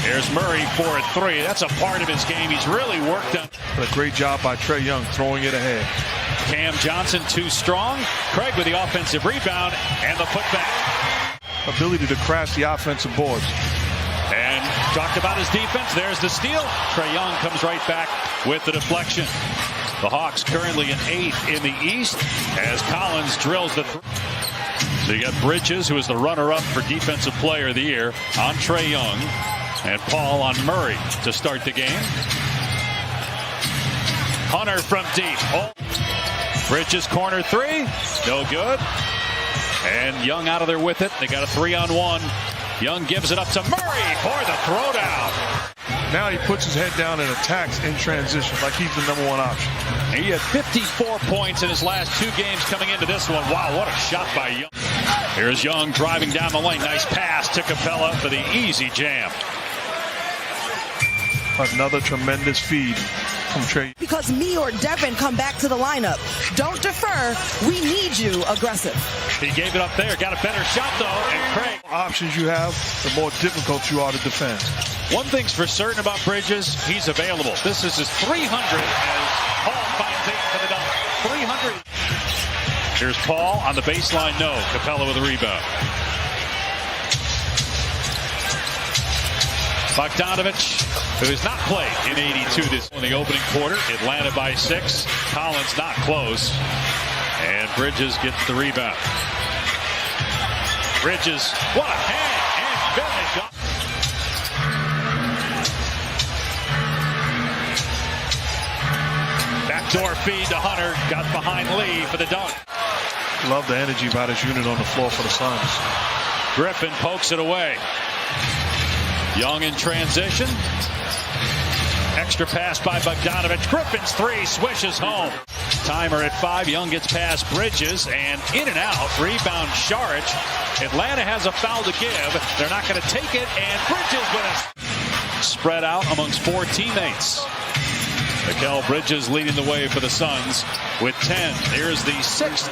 Here's Murray for a three. That's a part of his game. He's really worked on. A great job by Trae Young throwing it ahead. Cam Johnson too strong. Craig with the offensive rebound and the putback. Ability to crash the offensive boards. And talked about his defense. There's the steal. Trae Young comes right back with the deflection. The Hawks currently in 8th in the East as Collins drills the three. So you got Bridges, who is the runner-up for Defensive Player of the Year, on Trae Young. And Paul on Murray to start the game. Hunter from deep. Oh. Bridges corner three. No good. And Young out of there with it. They got a 3-on-1. Young gives it up to Murray for the throwdown. Now he puts his head down and attacks in transition like he's the #1 option. He had 54 points in his last 2 games coming into this one. Wow, what a shot by Young. Here's Young driving down the lane. Nice pass to Capella for the easy jam. Another tremendous feed from Trae. Because me or Devin come back to the lineup. Don't defer. We need you aggressive. He gave it up there. Got a better shot, though. And Craig. The more options you have, the more difficult you are to defend. One thing's for certain about Bridges, he's available. This is his 300 as Paul finds 8 for the dunk. 300. Here's Paul on the baseline. No. Capella with a rebound. Bogdanovich, who has not played in 82 this in the opening quarter. Atlanta by 6. Collins not close. And Bridges gets the rebound. Bridges, what a hand and finish. Backdoor feed to Hunter. Got behind Lee for the dunk. Love the energy by this unit on the floor for the Suns. Griffin pokes it away. Young in transition. Extra pass by Bogdanovich. Griffin's three swishes home. Timer at 5. Young gets past Bridges and in and out. Rebound Saric. Atlanta has a foul to give. They're not going to take it, and Bridges with it. Spread out amongst 4 teammates. Mikal Bridges leading the way for the Suns with 10. Here's the 6th,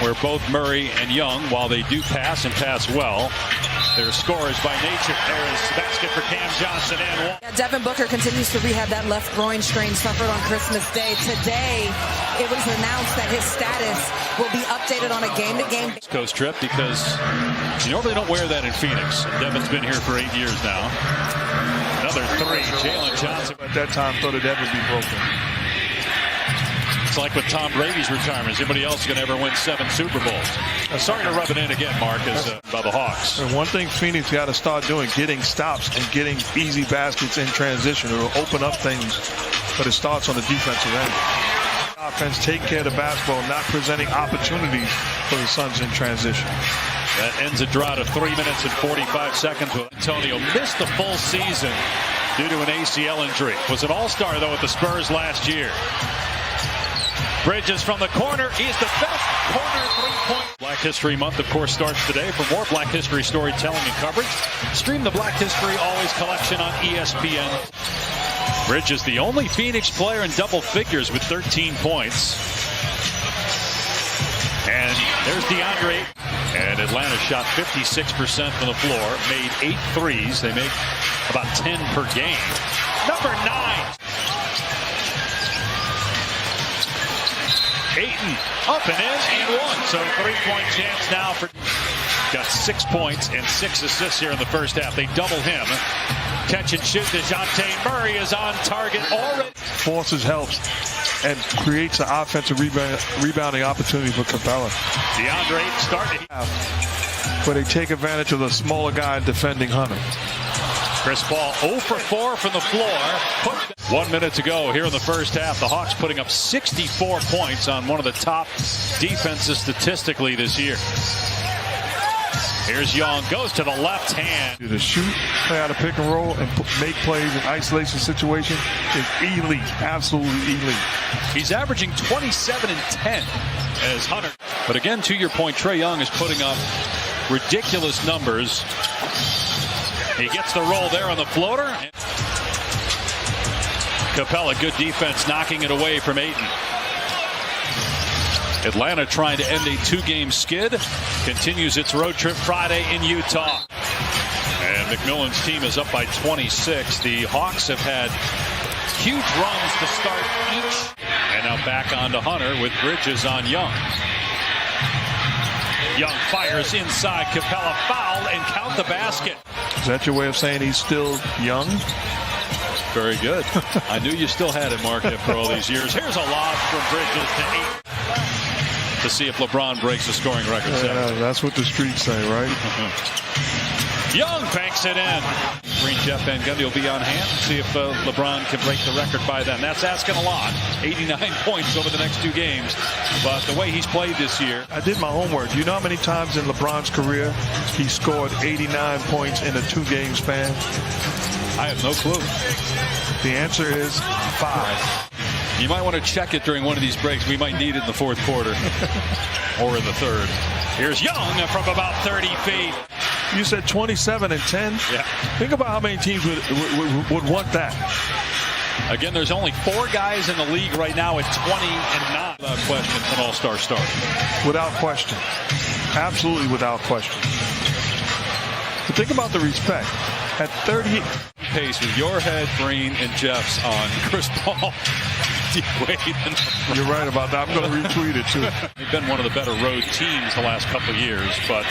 where both Murray and Young, while they do pass and pass well, they're scorers by nature. There's the basket for Cam Johnson and one. Yeah, Devin Booker continues to rehab that left groin strain suffered on Christmas Day. Today, it was announced that his status will be updated on a game-to-game. East Coast trip because you normally don't wear that in Phoenix. Devin's been here for 8 years now. Another 3. Jalen Johnson. At that time, thought it'd ever be broken. It's like with Tom Brady's retirement. Is anybody else going to ever win 7 Super Bowls? Sorry to rub it in again, Mark, by the Hawks. And one thing Phoenix got to start doing, getting stops and getting easy baskets in transition. It will open up things, but it starts on the defensive end. Offense take care of the basketball, not presenting opportunities for the Suns in transition. That ends a drought of 3 minutes and 45 seconds. Antonio missed the full season due to an ACL injury. Was an all-star, though, with the Spurs last year. Bridges from the corner. He is the best corner three-point. Black History Month, of course, starts today. For more Black History storytelling and coverage, stream the Black History Always collection on ESPN. Bridges, the only Phoenix player in double figures with 13 points. And there's DeAndre. And Atlanta shot 56% from the floor, made 8 threes. They make about 10 per game. Number 9. Ayton up and in and 1. So 3-point chance now for. Got 6 points and 6 assists here in the first half. They double him. Catch and shoot. DeJounte Murray is on target already. Forces helps and creates an offensive rebounding opportunity for Capella. DeAndre started. Where they take advantage of the smaller guy defending Hunter. Chris Paul 0 for 4 from the floor. 1 minute to go here in the first half. The Hawks putting up 64 points on one of the top defenses statistically this year. Here's Young, goes to the left hand. To shoot, play out of pick and roll, and make plays in isolation situation is elite, absolutely elite. He's averaging 27 and 10 as Hunter. But again, to your point, Trae Young is putting up ridiculous numbers. He gets the roll there on the floater. Capella, good defense, knocking it away from Ayton. Atlanta trying to end a 2-game skid. Continues its road trip Friday in Utah. And And McMillan's team is up by 26. The Hawks have had huge runs to start each. And now back on to Hunter with Bridges on Young. Young fires inside. Capella foul and count the basket. Is that your way of saying he's still young? Very good. I knew you still had it, Mark, after all these years. Here's a lob from Bridges to 8 to see if LeBron breaks the scoring record. Yeah, that's what the streets say, right? Young banks it in. Green Jeff Van Gundy will be on hand. See if LeBron can break the record by then. That's asking a lot. 89 points over the next 2 games. But the way he's played this year. I did my homework. Do you know how many times in LeBron's career he scored 89 points in a 2-game span? I have no clue. The answer is 5. You might want to check it during one of these breaks. We might need it in the 4th quarter or in the 3rd. Here's Young from about 30 feet. You said 27 and 10? Yeah. Think about how many teams would want that. Again, there's only 4 guys in the league right now at 20 and 9. Without question, an all-star start. Without question. Absolutely without question. But think about the respect. At 30... Pace with your head, Breen, and Jeff's on Chris Paul. You're right about that. I'm going to retweet it, too. They've been one of the better road teams the last couple of years, but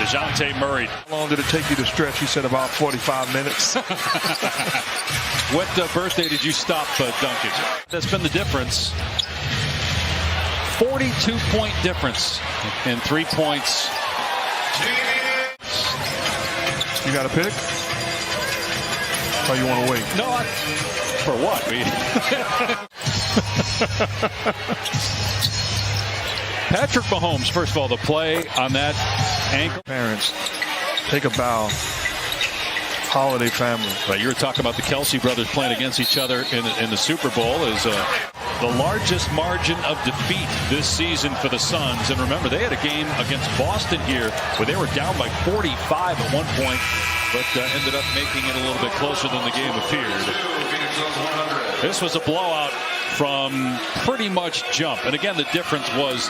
DeJounte Murray. How long did it take you to stretch? He said about 45 minutes. What birthday did you stop dunking? That's been the difference. 42-point difference in 3 points. You got a pick? Or you want to wait? No, for what? Patrick Mahomes, first of all, the play on that ankle. Parents, take a bow. Holiday family. But you were talking about the Kelsey brothers playing against each other in the Super Bowl is the largest margin of defeat this season for the Suns. And remember, they had a game against Boston here where they were down by 45 at one point, but ended up making it a little bit closer than the game appeared. This was a blowout from pretty much jump. And again, the difference was